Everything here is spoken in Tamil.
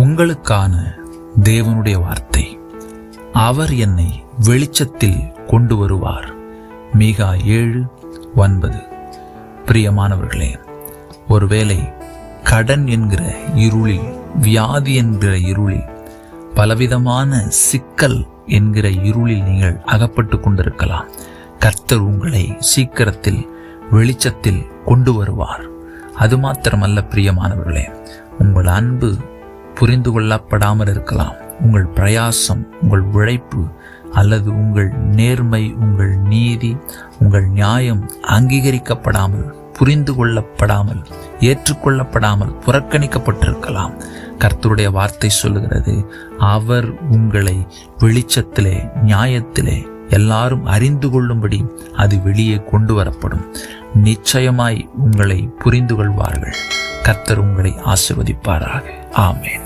உங்களுக்கான தேவனுடைய வார்த்தை. அவர் என்னை வெளிச்சத்தில் கொண்டு வருவார். மீகா 7:9. பிரியமானவர்களே, ஒருவேளை கடன் என்கிற இருளில், வியாதி என்கிற இருளில், பலவிதமான சிக்கல் என்கிற இருளில் நீங்கள் அகப்பட்டு கொண்டிருக்கலாம். கர்த்தர் உங்களை சீக்கிரத்தில் வெளிச்சத்தில் கொண்டு வருவார். அது மாத்திரமல்ல பிரியமானவர்களே, உங்கள் அன்பு புரிந்து கொள்ளப்படாமல் இருக்கலாம். உங்கள் பிரயாசம், உங்கள் உழைப்பு அல்லது உங்கள் நேர்மை, உங்கள் நீதி, உங்கள் நியாயம் அங்கீகரிக்கப்படாமல், புரிந்து கொள்ளப்படாமல், ஏற்றுக்கொள்ளப்படாமல், புறக்கணிக்கப்பட்டிருக்கலாம். கர்த்தருடைய வார்த்தை சொல்லுகிறது, அவர் உங்களை வெளிச்சத்திலே, நியாயத்திலே எல்லாரும் அறிந்து கொள்ளும்படி அது வெளியே கொண்டு வரப்படும். நிச்சயமாய் உங்களை புரிந்து கொள்வார்கள். கர்த்தர் உங்களை ஆசீர்வதிப்பாராக. ஆமென்.